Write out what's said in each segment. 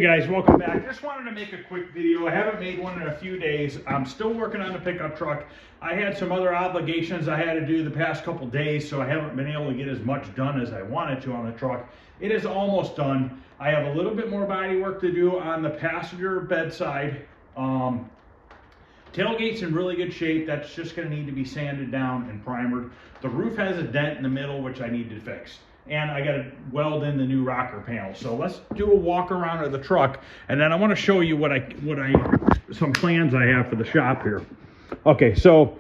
guys, welcome back. Just wanted to make a quick video. I haven't made one in a few days. I'm still working on the pickup truck. I had some other obligations I had to do the past couple days, so I haven't been able to get as much done as I wanted to on the truck. It is almost done. I have a little bit more body work to do on the passenger bedside. Tailgate's in really good shape. That's just going to need to be sanded down and primered. The roof has a dent in the middle, which I need to fix. And I got to weld in the new rocker panel. So let's do a walk around of the truck, and then I want to show you some plans I have for the shop here. Okay, so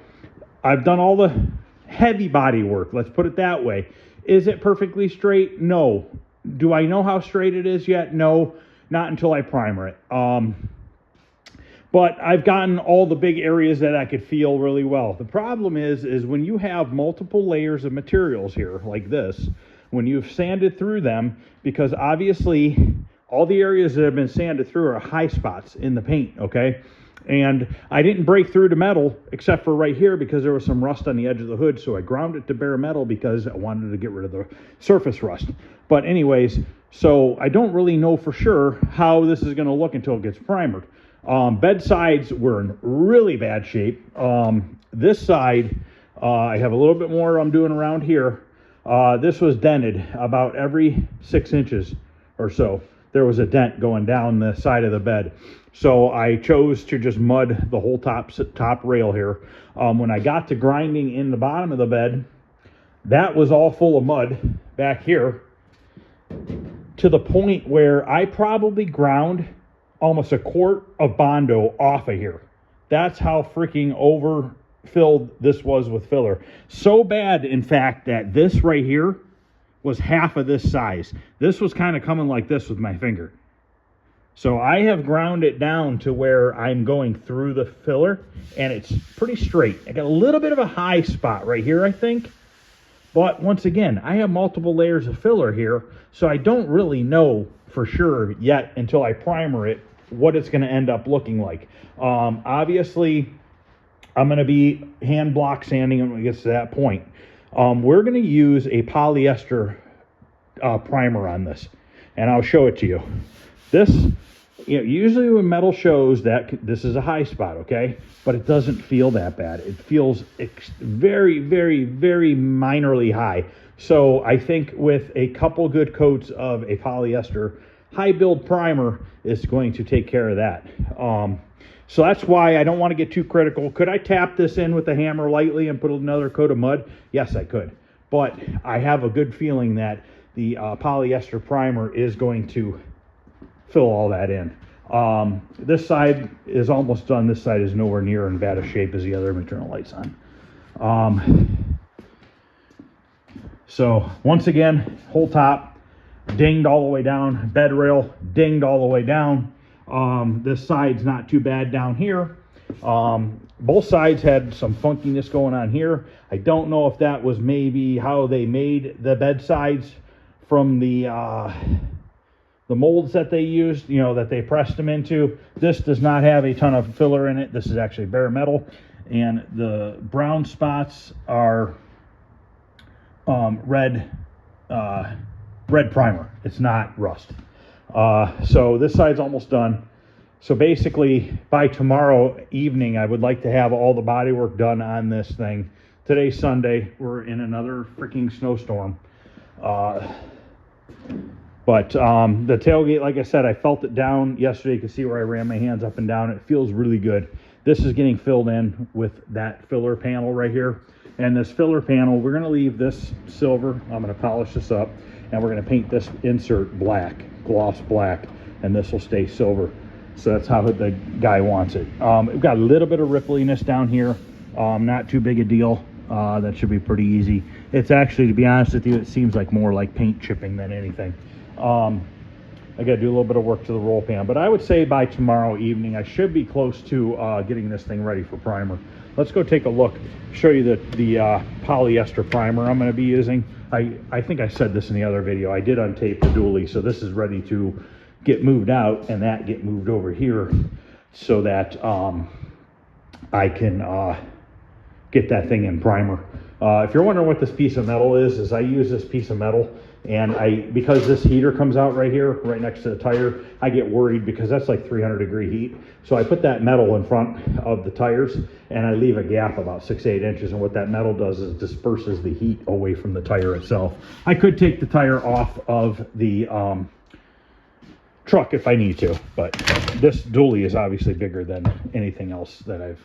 I've done all the heavy body work. Let's put it that way. Is it perfectly straight? No. Do I know how straight it is yet? No, not until I primer it. But I've gotten all the big areas that I could feel really well. The problem is when you have multiple layers of materials here like this, when you've sanded through them, because obviously all the areas that have been sanded through are high spots in the paint, okay? And I didn't break through the metal except for right here because there was some rust on the edge of the hood, so I ground it to bare metal because I wanted to get rid of the surface rust. But anyways, so I don't really know for sure how this is going to look until it gets primered. Bed sides were in really bad shape. This side, I have a little bit more I'm doing around here. This was dented about every 6 inches or so. There was a dent going down the side of the bed. So I chose to just mud the whole top rail here. When I got to grinding in the bottom of the bed, that was all full of mud back here to the point where I probably ground almost a quart of Bondo off of here. That's how freaking overfilled this was with filler. So bad, in fact, that this right here was half of this size. This was kind of coming like this with my finger. So I have ground it down to where I'm going through the filler, and it's pretty straight. I got a little bit of a high spot right here, I think. But once again, I have multiple layers of filler here, so I don't really know for sure yet until I primer it what it's going to end up looking like. Obviously, I'm going to be hand block sanding when it gets to that point. We're going to use a polyester primer on this, and I'll show it to you. This, usually when metal shows that this is a high spot, okay? But it doesn't feel that bad. It feels very, very, very minorly high. So I think with a couple good coats of a polyester high build primer is going to take care of that. So that's why I don't want to get too critical. Could I tap this in with a hammer lightly and put another coat of mud? Yes, I could. But I have a good feeling that the polyester primer is going to fill all that in. This side is almost done. This side is nowhere near in bad a shape as the other maternal lights on. So once again, whole top dinged all the way down, bed rail dinged all the way down. This side's not too bad down here. Both sides had some funkiness going on here. I don't know if that was maybe how they made the bed sides from the molds that they used, that they pressed them into. This does not have a ton of filler in it. This is actually bare metal, and the brown spots are red primer. It's not rust. So this side's almost done. So basically by tomorrow evening, I would like to have all the body work done on this thing. Today's Sunday. We're in another freaking snowstorm. But the tailgate, like I said, I felt it down yesterday. You can see where I ran my hands up and down. It feels really good. This is getting filled in with that filler panel right here. And this filler panel, we're going to leave this silver. I'm going to polish this up, and we're going to paint this insert black, gloss black, and this will stay silver. So that's how the guy wants it. We've got a little bit of rippliness down here. Not too big a deal. That should be pretty easy. It's actually, to be honest with you, it seems like more like paint chipping than anything. I got to do a little bit of work to the roll pan, but I would say by tomorrow evening I should be close to getting this thing ready for primer. Let's go take a look, show you the polyester primer I'm going to be using. I think I said this in the other video. I did untape the dually, so this is ready to get moved out and that get moved over here so that I can get that thing in primer. If you're wondering what this piece of metal is I use this piece of metal, and because this heater comes out right here, right next to the tire, I get worried because that's like 300-degree heat. So I put that metal in front of the tires, and I leave a gap about 6-8 inches. And what that metal does is disperses the heat away from the tire itself. I could take the tire off of the truck if I need to, but this dually is obviously bigger than anything else that I've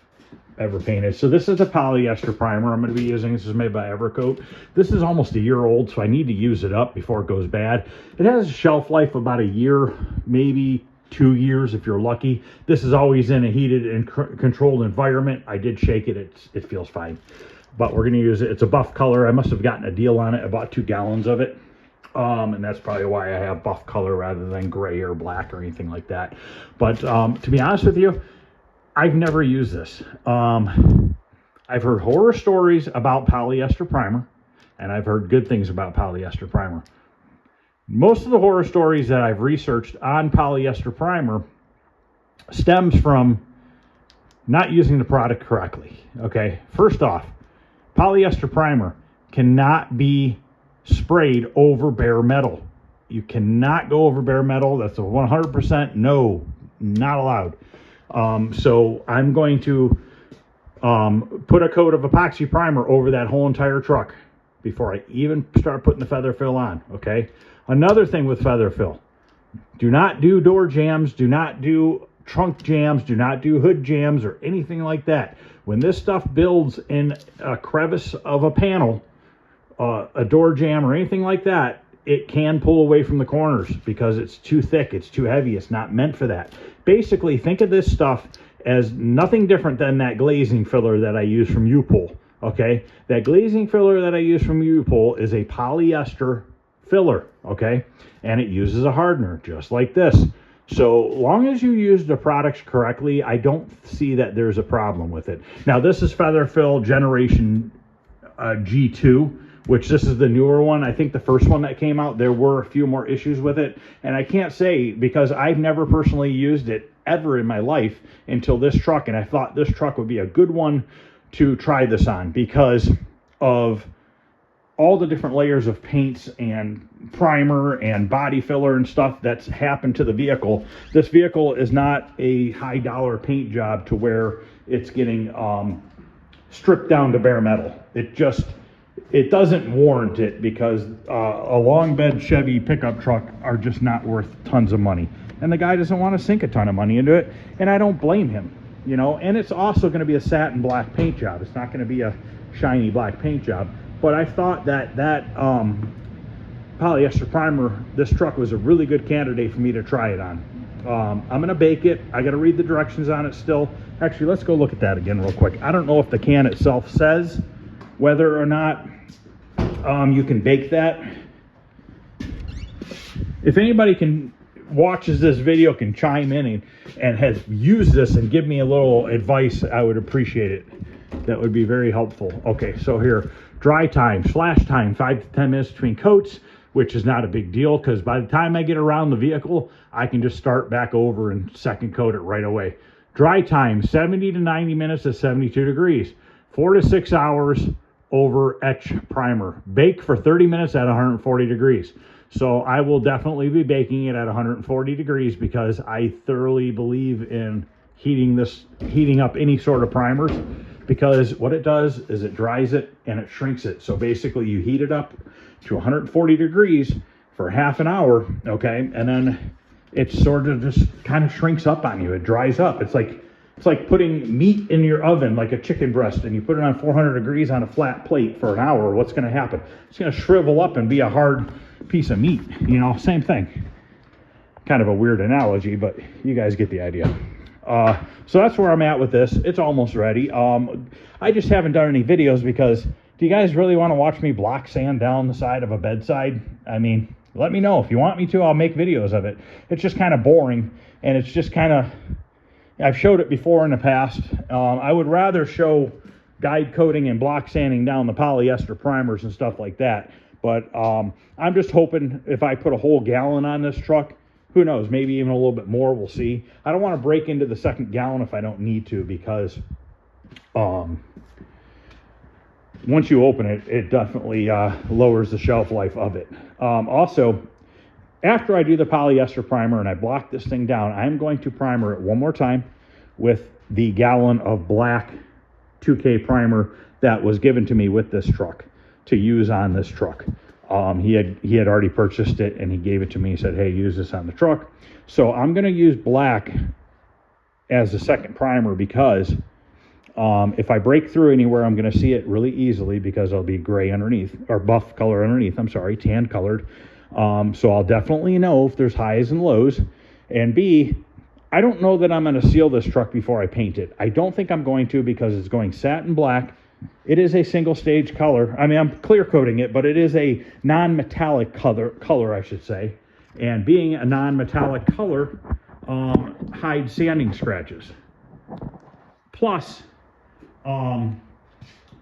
ever painted. So this is a polyester primer I'm going to be using. This is made by Evercoat. This is almost a year old, so I need to use it up before it goes bad. It has a shelf life of about a year, maybe 2 years if you're lucky. This is always in a heated and controlled environment. I did shake it. It feels fine, but we're going to use it. It's a buff color. I must have gotten a deal on it. I bought 2 gallons of it. And that's probably why I have buff color rather than gray or black or anything like that. But to be honest with you, I've never used this. I've heard horror stories about polyester primer, and I've heard good things about polyester primer. Most of the horror stories that I've researched on polyester primer stems from not using the product correctly. Okay, first off, polyester primer cannot be sprayed over bare metal. You cannot go over bare metal. That's a 100% no, not allowed. So I'm going to put a coat of epoxy primer over that whole entire truck before I even start putting the feather fill on. Okay. Another thing with feather fill, do not do door jams, do not do trunk jams, do not do hood jams or anything like that. When this stuff builds in a crevice of a panel, a door jam or anything like that, it can pull away from the corners because it's too thick, it's too heavy, it's not meant for that. Basically, think of this stuff as nothing different than that glazing filler that I use from U-Pull. Okay, that glazing filler that I use from U-Pull is a polyester filler. Okay, and it uses a hardener just like this. So long as you use the products correctly, I don't see that there's a problem with it. Now, this is Feather Fill Generation G2, which this is the newer one. I think the first one that came out, there were a few more issues with it. And I can't say, because I've never personally used it ever in my life until this truck. And I thought this truck would be a good one to try this on because of all the different layers of paints and primer and body filler and stuff that's happened to the vehicle. This vehicle is not a high dollar paint job to where it's getting stripped down to bare metal. It doesn't warrant it because a long bed Chevy pickup truck are just not worth tons of money. And the guy doesn't want to sink a ton of money into it, and I don't blame him, you know. And it's also going to be a satin black paint job. It's not going to be a shiny black paint job. But I thought that polyester primer, this truck was a really good candidate for me to try it on. I'm going to bake it. I got to read the directions on it still. Actually, let's go look at that again real quick. I don't know if the can itself says whether or not you can bake that. If anybody watches this video can chime in and has used this and give me a little advice, I would appreciate it. That would be very helpful. Okay, so here, dry time, slash time, 5 to 10 minutes between coats, which is not a big deal because by the time I get around the vehicle, I can just start back over and second coat it right away. Dry time, 70 to 90 minutes at 72 degrees, 4 to 6 hours over etch primer. Bake for 30 minutes at 140 degrees. So I will definitely be baking it at 140 degrees because I thoroughly believe in heating up any sort of primers, because what it does is it dries it and it shrinks it. So basically you heat it up to 140 degrees for half an hour, okay, and then it sort of just kind of shrinks up on you. It dries up. It's like putting meat in your oven, like a chicken breast, and you put it on 400 degrees on a flat plate for an hour. What's going to happen? It's going to shrivel up and be a hard piece of meat. You know, same thing. Kind of a weird analogy, but you guys get the idea. So that's where I'm at with this. It's almost ready. I just haven't done any videos because do you guys really want to watch me block sand down the side of a bedside? I mean, let me know. If you want me to, I'll make videos of it. It's just kind of boring, and it's just kind of, I've showed it before in the past. I would rather show guide coating and block sanding down the polyester primers and stuff like that. But I'm just hoping if I put a whole gallon on this truck, who knows, maybe even a little bit more, we'll see. I don't want to break into the second gallon if I don't need to, because once you open it, it definitely lowers the shelf life of it. Also, after I do the polyester primer and I block this thing down, I'm going to primer it one more time with the gallon of black 2K primer that was given to me with this truck to use on this truck. He had already purchased it and he gave it to me. He said, hey, use this on the truck. So I'm going to use black as the second primer because if I break through anywhere, I'm going to see it really easily because it'll be gray underneath, or buff color underneath, I'm sorry, tan colored. So I'll definitely know if there's highs and lows. And B, I don't know that I'm going to seal this truck before I paint it. I don't think I'm going to because it's going satin black. It is a single stage color. I mean, I'm clear coating it, but it is a non-metallic color, I should say. And being a non-metallic color hides sanding scratches. Plus,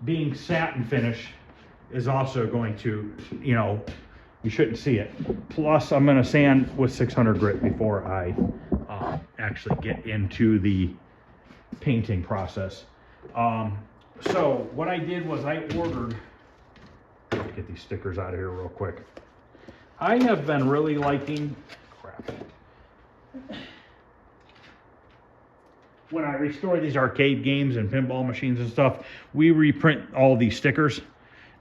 being satin finish is also going to, you shouldn't see it. Plus, I'm going to sand with 600 grit before I actually get into the painting process. So what I did was I ordered, get these stickers out of here real quick. I have been really liking, when I restore these arcade games and pinball machines and stuff, we reprint all these stickers,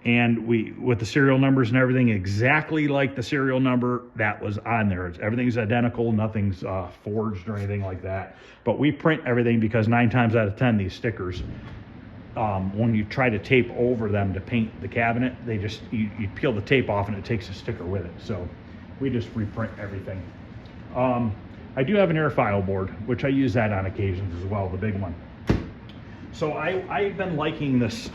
and with the serial numbers and everything exactly like the serial number that was on there. Everything's identical, nothing's forged or anything like that. But we print everything because 9 times out of 10 these stickers, when you try to tape over them to paint the cabinet, they just you peel the tape off and it takes a sticker with it. So we just reprint everything. I do have an airfile board, which I use that on occasions as well, the big one. So I've been liking this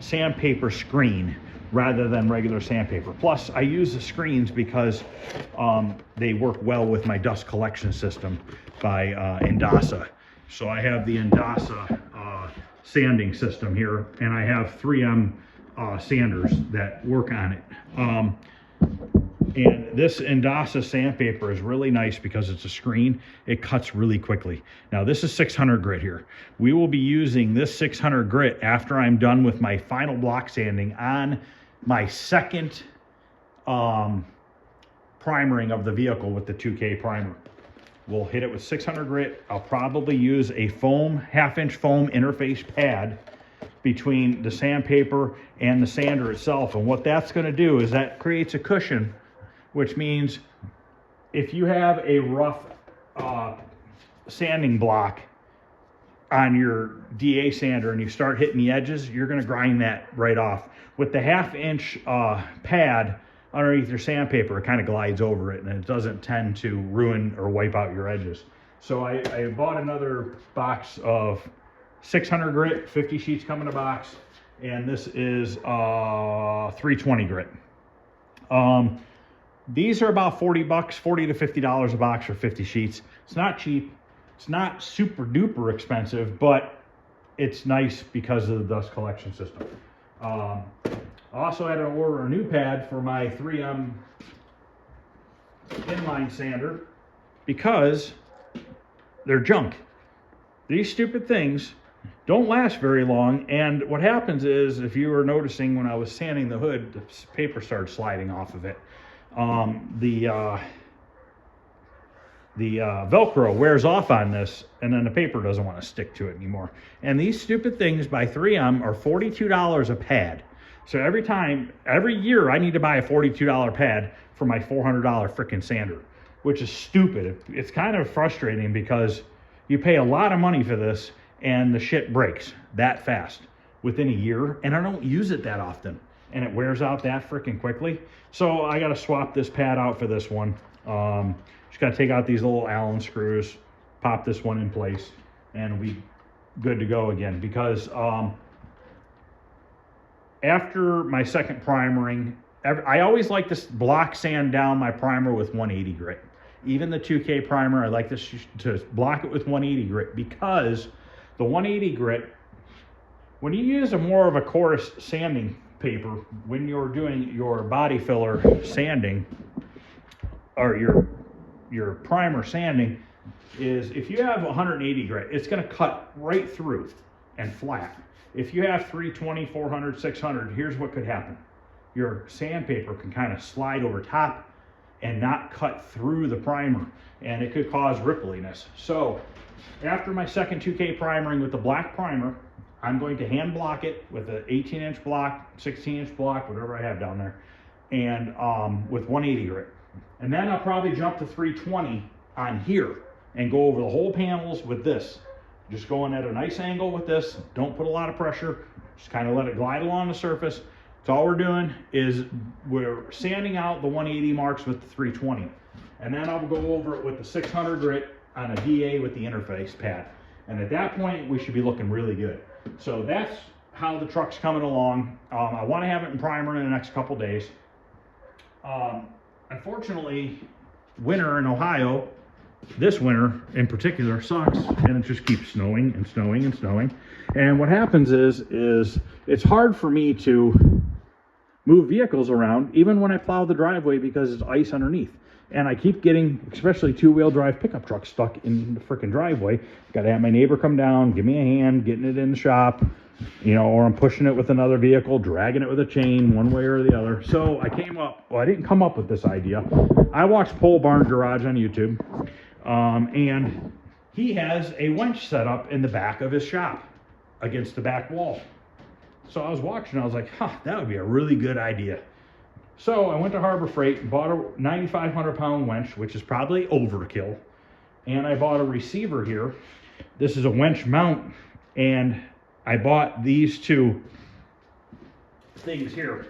sandpaper screen rather than regular sandpaper. Plus, I use the screens because they work well with my dust collection system by Indasa. So I have the Indasa sanding system here, and I have 3M sanders that work on it. And this Indasa sandpaper is really nice because it's a screen. It cuts really quickly. Now this is 600 grit here. We will be using this 600 grit after I'm done with my final block sanding on my second primering of the vehicle with the 2K primer. We'll hit it with 600 grit. I'll probably use a foam, half-inch foam interface pad between the sandpaper and the sander itself. And what that's going to do is that creates a cushion, which means if you have a rough sanding block on your DA sander and you start hitting the edges, you're going to grind that right off. With the half-inch pad underneath your sandpaper, it kind of glides over it and it doesn't tend to ruin or wipe out your edges. So I bought another box of 600 grit, 50 sheets come in a box, and this is 320 grit. These are about 40 bucks, $40 to $50 a box for 50 sheets. It's not cheap. It's not super duper expensive, but it's nice because of the dust collection system. I also had to order a new pad for my 3M inline sander because they're junk. These stupid things don't last very long, and what happens is, if you were noticing when I was sanding the hood, the paper started sliding off of it. The Velcro wears off on this, and then the paper doesn't want to stick to it anymore. And these stupid things by 3M are $42 a pad. So every year I need to buy a $42 pad for my $400 frickin' sander, which is stupid. It's kind of frustrating because you pay a lot of money for this and the shit breaks that fast within a year, and I don't use it that often, and it wears out that frickin' quickly. So I got to swap this pad out for this one. Just got to take out these little Allen screws, pop this one in place, and we'll be good to go again. Because after my second primering, I always like to block sand down my primer with 180 grit. Even the 2K primer, I like to block it with 180 grit because the 180 grit, when you use a more of a coarse sanding paper, when you're doing your body filler sanding, or your primer sanding, is if you have 180 grit, it's going to cut right through and flat. if you have 320, 400, 600, here's what could happen. Your sandpaper can kind of slide over top and not cut through the primer, and it could cause rippliness. So after my second 2K primering with the black primer, I'm going to hand block it with an 18-inch block, 16-inch block, whatever I have down there, and with 180 grit. And then I'll probably jump to 320 on here and go over the whole panels with this. Just going at a nice angle with this. Don't put a lot of pressure. Just kind of let it glide along the surface. So all we're doing is we're sanding out the 180 marks with the 320. And then I'll go over it with the 600 grit on a DA with the interface pad. And at that point, we should be looking really good. So that's how the truck's coming along. I want to have it in primer in the next couple days. Unfortunately, winter in Ohio, this winter in particular, sucks, and it just keeps snowing and snowing and snowing. And what happens is it's hard for me to move vehicles around even when I plow the driveway because it's ice underneath. And I keep getting, especially two-wheel drive pickup trucks, stuck in the freaking driveway. Got to have my neighbor come down, give me a hand, getting it in the shop, you know, or I'm pushing it with another vehicle, dragging it with a chain one way or the other. So I came up, well, I didn't come up with this idea. I watched Pole Barn Garage on YouTube, and he has a winch set up in the back of his shop against the back wall. So I was watching, I was like, huh, that would be a really good idea. So I went to Harbor Freight and bought a 9,500 pound winch, which is probably overkill. And I bought a receiver here. This is a winch mount, and I bought these two things here.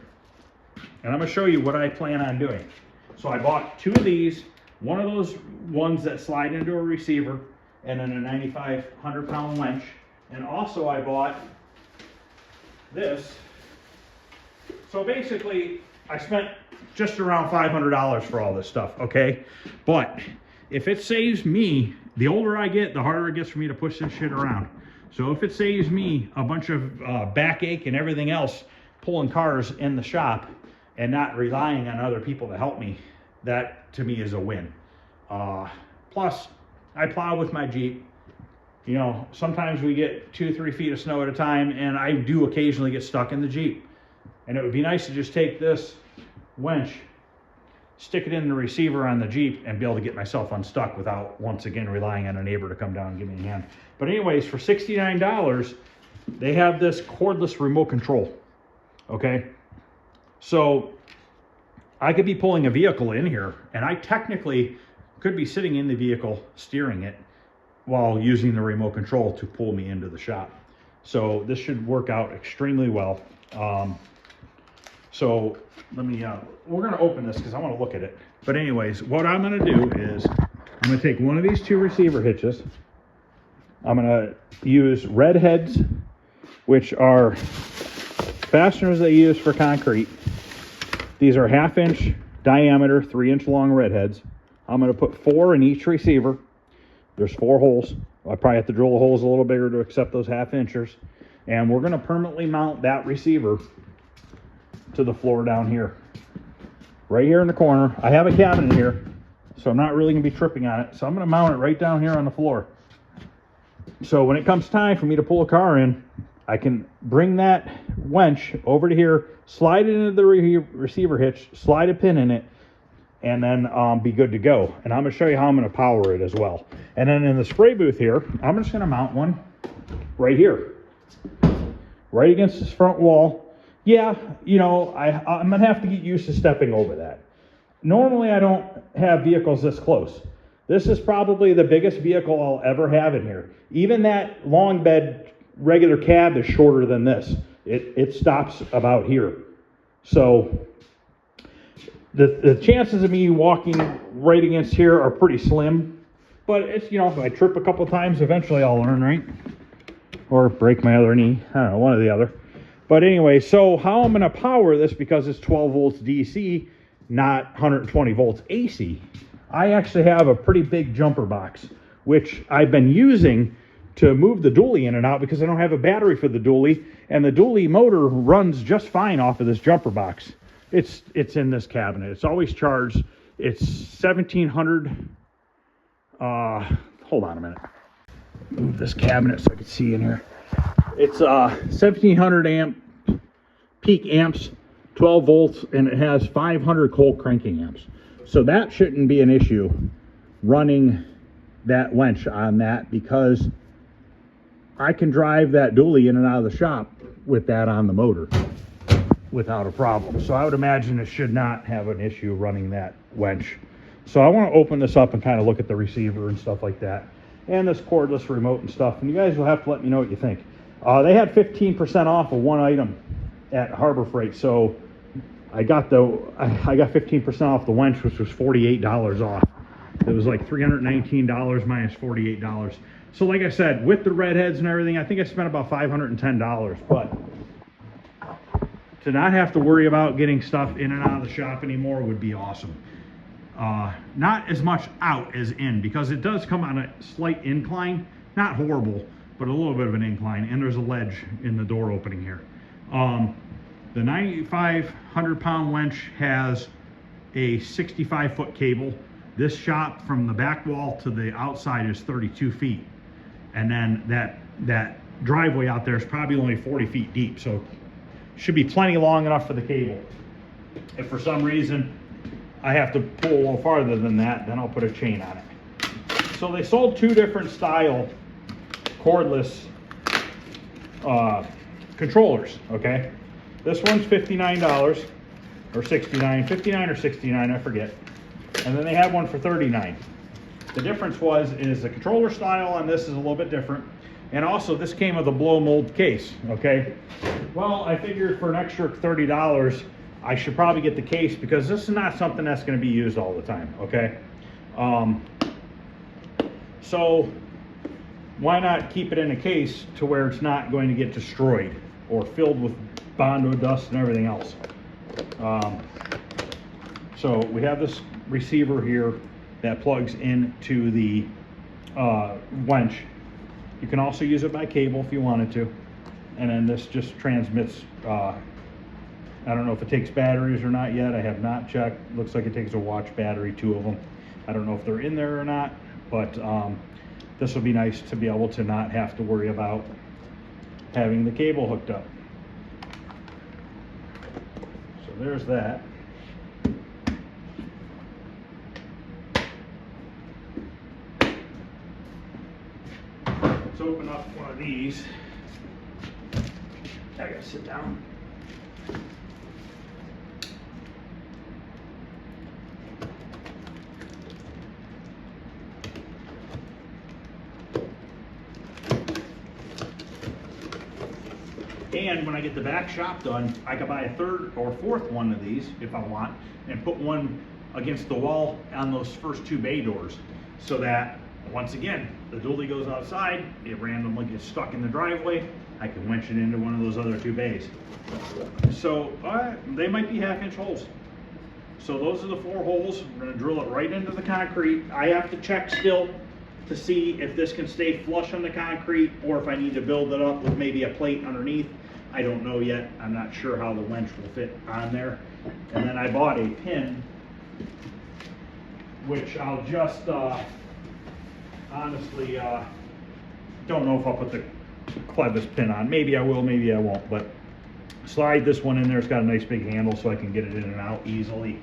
And I'm gonna show you what I plan on doing. So I bought two of these, one of those ones that slide into a receiver, and then a 9,500 pound winch. And also I bought this. So basically, I spent just around $500 for all this stuff, okay? But if it saves me, the older I get, the harder it gets for me to push this shit around. So if it saves me a bunch of backache and everything else, pulling cars in the shop and not relying on other people to help me, that to me is a win. Plus, I plow with my Jeep. You know, sometimes we get 2-3 feet of snow at a time, and I do occasionally get stuck in the Jeep. And it would be nice to just take this winch, stick it in the receiver on the Jeep, and be able to get myself unstuck without, once again, relying on a neighbor to come down and give me a hand. But anyways, for $69, they have this cordless remote control, okay? So I could be pulling a vehicle in here, and I technically could be sitting in the vehicle steering it while using the remote control to pull me into the shop. So this should work out extremely well. So let me, we're gonna open this because I wanna look at it. But anyways, what I'm gonna do is, I'm gonna take one of these two receiver hitches. I'm gonna use red heads, which are fasteners they use for concrete. These are 1/2 inch diameter, 3 inch long red heads. I'm gonna put 4 in each receiver. There's 4 holes. I probably have to drill the holes a little bigger to accept those 1/2 inchers. And we're gonna permanently mount that receiver to the floor down here. Right here in the corner. I have a cabinet here, so I'm not really gonna be tripping on it. So I'm gonna mount it right down here on the floor. So when it comes time for me to pull a car in, I can bring that winch over to here, slide it into the receiver hitch, slide a pin in it, and then be good to go. And I'm gonna show you how I'm gonna power it as well. And then in the spray booth here, I'm just gonna mount one right here, right against this front wall. Yeah, you know, I'm gonna have to get used to stepping over that. Normally I don't have vehicles this close. This is probably the biggest vehicle I'll ever have in here. Even that long bed regular cab is shorter than this. It stops about here. So the chances of me walking right against here are pretty slim. But it's, you know, if I trip a couple times, eventually I'll learn, right? Or break my other knee. I don't know, one or the other. But anyway, so how I'm going to power this, because it's 12 volts DC, not 120 volts AC, I actually have a pretty big jumper box, which I've been using to move the dually in and out because I don't have a battery for the dually, and the dually motor runs just fine off of this jumper box. It's in this cabinet. It's always charged. It's 1700. Hold on a minute. Move this cabinet so I can see in here. It's 1700 amp peak amps, 12 volts, and it has 500 cold cranking amps. So that shouldn't be an issue running that wench on that, because I can drive that dually in and out of the shop with that on the motor without a problem. So I would imagine it should not have an issue running that wench. So I want to open this up and kind of look at the receiver and stuff like that, and this cordless remote and stuff, and you guys will have to let me know what you think. They had 15% off of one item at Harbor Freight, so I got 15% off the wench, which was $48 off. It was like $319 minus $48. So like I said, with the redheads and everything, I think I spent about $510, but to not have to worry about getting stuff in and out of the shop anymore would be awesome. Not as much out as in, because it does come on a slight incline, not horrible, but a little bit of an incline, and there's a ledge in the door opening here. The 9,500 pound wench has a 65-foot cable. This shop from the back wall to the outside is 32 feet. And then that driveway out there is probably only 40 feet deep. So should be plenty long enough for the cable. If for some reason I have to pull a little farther than that, then I'll put a chain on it. So they sold two different style cordless controllers, okay? This one's $59 or $69, 59 or 69, I forget. And then they had one for $39. The difference is the controller style on this is a little bit different. And also this came with a blow mold case, okay? Well, I figured for an extra $30, I should probably get the case, because this is not something that's gonna be used all the time, okay? So why not keep it in a case to where it's not going to get destroyed or filled with Bondo dust and everything else. So we have this receiver here that plugs into the wench. You can also use it by cable if you wanted to. And then this just transmits, I don't know if it takes batteries or not yet. I have not checked. Looks like it takes a watch battery, 2 of them. I don't know if they're in there or not, but this will be nice to be able to not have to worry about having the cable hooked up. So there's that. Let's open up one of these. I gotta sit down. And when I get the back shop done, I could buy a 3rd or 4th one of these if I want, and put one against the wall on those first 2 bay doors, so that once again, the dually goes outside, it randomly gets stuck in the driveway, I can winch it into one of those other 2 bays. So they might be 1/2-inch holes. So those are the 4 holes. We're gonna drill it right into the concrete. I have to check still to see if this can stay flush on the concrete, or if I need to build it up with maybe a plate underneath. I don't know yet. I'm not sure how the wench will fit on there. And then I bought a pin, which I'll just honestly don't know if I'll put the clevis pin on. Maybe I will, maybe I won't, but slide this one in there. It's got a nice big handle so I can get it in and out easily.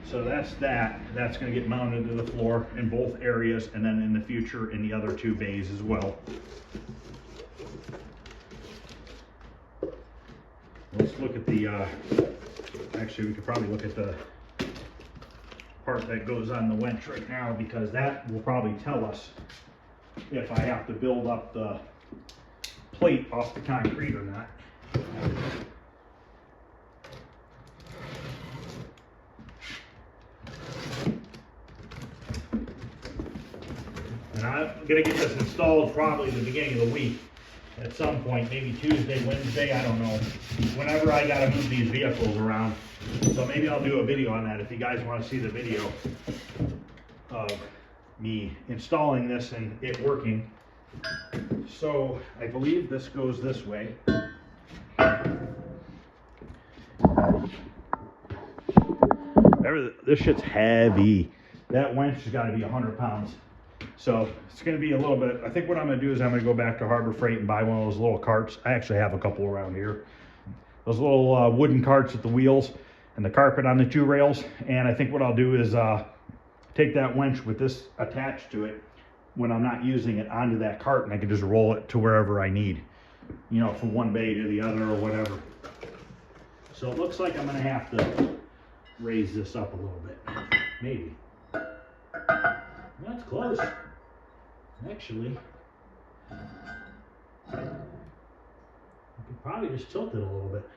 So that's that. That's going to get mounted to the floor in both areas, and then in the future in the other 2 bays as well. Let's look at the, actually we could probably look at the part that goes on the wench right now, because that will probably tell us if I have to build up the plate off the concrete or not. And I'm gonna get this installed probably at the beginning of the week. At some point, maybe Tuesday, Wednesday, I don't know. Whenever I gotta move these vehicles around. So maybe I'll do a video on that if you guys wanna see the video of me installing this and it working. So I believe this goes this way. This shit's heavy. That wench has gotta be 100 pounds. So it's going to be a little bit, I think what I'm going to do is I'm going to go back to Harbor Freight and buy one of those little carts. I actually have a couple around here. Those little wooden carts with the wheels and the carpet on the 2 rails. And I think what I'll do is take that winch with this attached to it when I'm not using it onto that cart, and I can just roll it to wherever I need, you know, from one bay to the other or whatever. So it looks like I'm going to have to raise this up a little bit, maybe. That's close. Actually, I could probably just tilt it a little bit.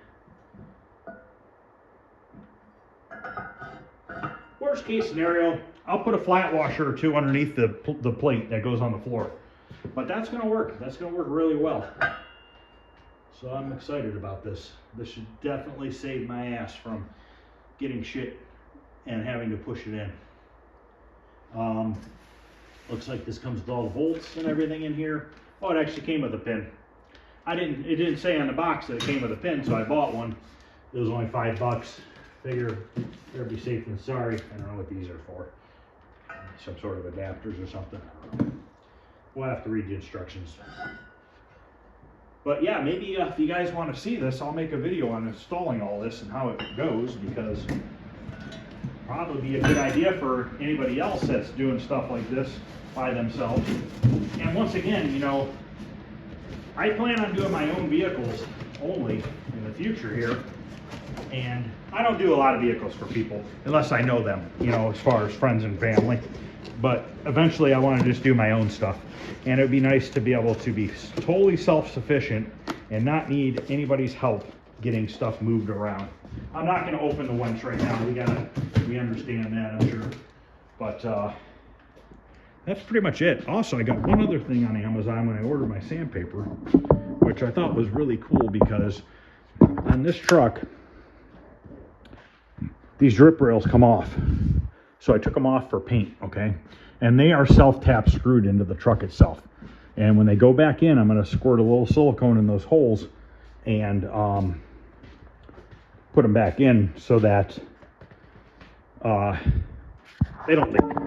Worst case scenario, I'll put a flat washer or 2 underneath the plate that goes on the floor. But that's going to work. That's going to work really well. So I'm excited about this. This should definitely save my ass from getting shit and having to push it in. Looks like this comes with all the bolts and everything in here. Oh, it actually came with a pin. It didn't say on the box that it came with a pin, so I bought one. It was only $5. Figure better be safe than sorry. I don't know what these are for. Some sort of adapters or something. I don't know. We'll have to read the instructions. But yeah, maybe if you guys want to see this, I'll make a video on installing all this and how it goes, because it'd probably be a good idea for anybody else that's doing stuff like this by themselves. And once again, you know, I plan on doing my own vehicles only in the future here. And I don't do a lot of vehicles for people unless I know them, you know, as far as friends and family. But eventually I want to just do my own stuff. And it would be nice to be able to be totally self-sufficient and not need anybody's help getting stuff moved around. I'm not going to open the winch right now. We understand that, I'm sure. But that's pretty much it. Also, I got one other thing on Amazon when I ordered my sandpaper, which I thought was really cool, because on this truck, these drip rails come off. So I took them off for paint, okay? And they are self-tap screwed into the truck itself. And when they go back in, I'm going to squirt a little silicone in those holes and put them back in so that they don't leak.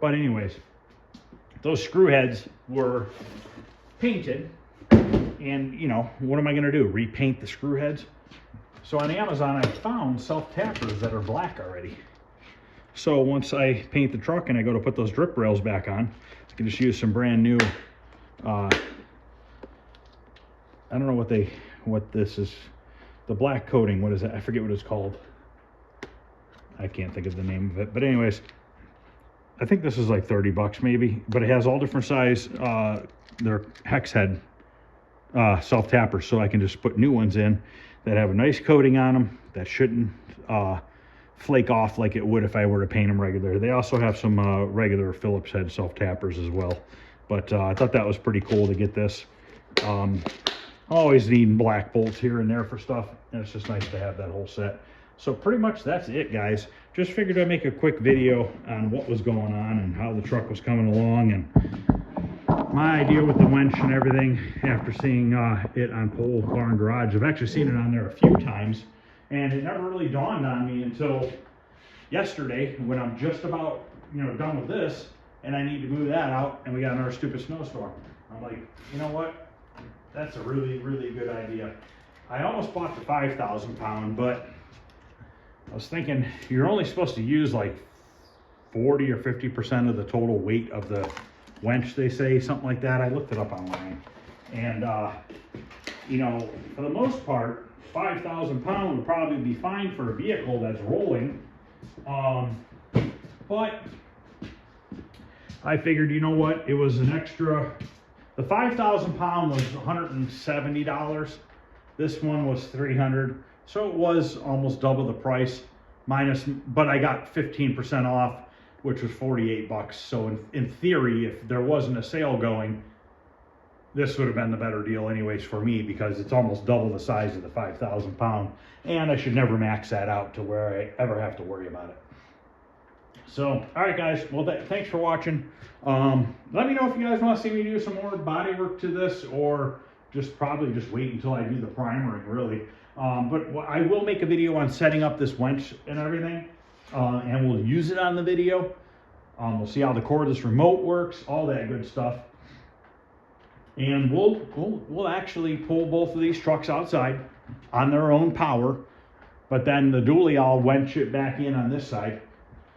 But anyways, those screw heads were painted. And, you know, what am I going to do? Repaint the screw heads? So on Amazon, I found self-tappers that are black already. So once I paint the truck and I go to put those drip rails back on, I can just use some brand new, I don't know what this is, the black coating, what is that? I forget what it's called. I can't think of the name of it. But anyways, I think this is like 30 bucks maybe, but it has all different size, they're hex head self-tappers, so I can just put new ones in that have a nice coating on them that shouldn't flake off like it would if I were to paint them regular. They also have some regular Phillips head self-tappers as well. But I thought that was pretty cool to get this. Always needing black bolts here and there for stuff, and it's just nice to have that whole set. So pretty much that's it, guys. Just figured I'd make a quick video on what was going on and how the truck was coming along, and my idea with the winch and everything after seeing it on Pole Barn Garage. I've actually seen it on there a few times, and it never really dawned on me until yesterday when I'm just about, you know, done with this and I need to move that out and we got another stupid snowstorm. I'm like, you know what? That's a really, really good idea. I almost bought the 5,000 pound, but I was thinking you're only supposed to use like 40 or 50% of the total weight of the winch, they say, something like that. I looked it up online, and you know, for the most part, 5,000 pound would probably be fine for a vehicle that's rolling. But I figured, you know what, it was an extra. The 5,000 pound was $170. This one was $300, so it was almost double the price minus. But I got 15% off, which was 48 bucks. So in theory, if there wasn't a sale going, this would have been the better deal anyways for me, because it's almost double the size of the 5,000 pound, and I should never max that out to where I ever have to worry about it. So, all right, guys. Well, thanks for watching. Let me know if you guys want to see me do some more body work to this, or probably just wait until I do the primering, really. But I will make a video on setting up this winch and everything, and we'll use it on the video. We'll see how the cordless remote works, all that good stuff. And we'll actually pull both of these trucks outside on their own power, but then the dually, I'll wench it back in on this side.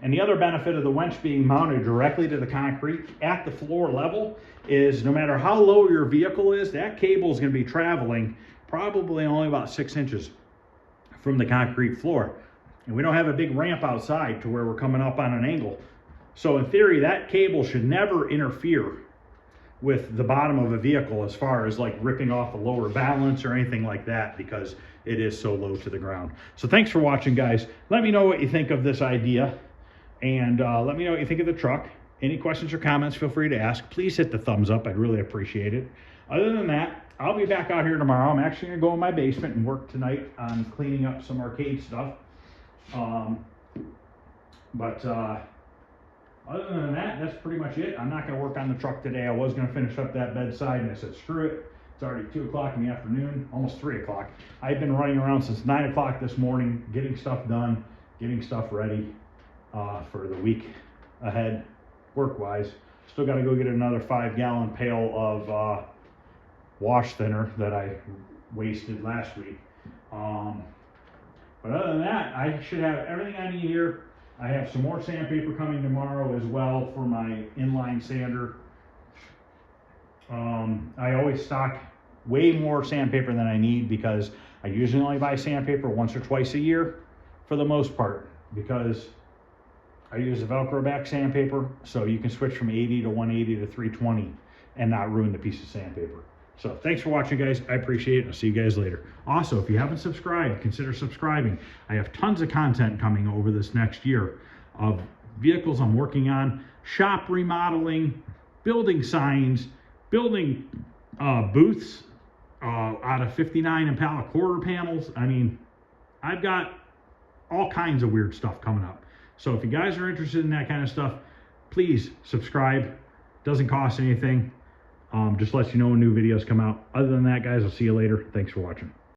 And the other benefit of the wench being mounted directly to the concrete at the floor level is no matter how low your vehicle is, that cable is going to be traveling probably only about 6 inches from the concrete floor. And we don't have a big ramp outside to where we're coming up on an angle. So in theory, that cable should never interfere with the bottom of a vehicle as far as like ripping off a lower balance or anything like that, because it is so low to the ground. So thanks for watching, guys. Let me know what you think of this idea, and let me know what you think of the truck. Any questions or comments, feel free to ask. Please hit the thumbs up. I'd really appreciate it. Other than that, I'll be back out here tomorrow. I'm actually going to go in my basement and work tonight on cleaning up some arcade stuff. Other than that, that's pretty much it. I'm not going to work on the truck today. I was going to finish up that bedside, and I said, screw it. It's already 2 o'clock in the afternoon, almost 3 o'clock. I've been running around since 9 o'clock this morning, getting stuff done, getting stuff ready for the week ahead, work-wise. Still got to go get another 5-gallon pail of wash thinner that I wasted last week. But other than that, I should have everything I need here. I have some more sandpaper coming tomorrow as well for my inline sander. I always stock way more sandpaper than I need because I usually only buy sandpaper once or twice a year for the most part, because I use a Velcro back sandpaper, so you can switch from 80 to 180 to 320 and not ruin the piece of sandpaper. So thanks for watching, guys. I appreciate it. I'll see you guys later. Also, if you haven't subscribed, consider subscribing. I have tons of content coming over this next year of vehicles I'm working on, shop remodeling, building signs, building booths out of 59 Impala quarter panels. I mean, I've got all kinds of weird stuff coming up. So if you guys are interested in that kind of stuff, please subscribe. Doesn't cost anything. Just lets you know when new videos come out. Other than that, guys, I'll see you later. Thanks for watching.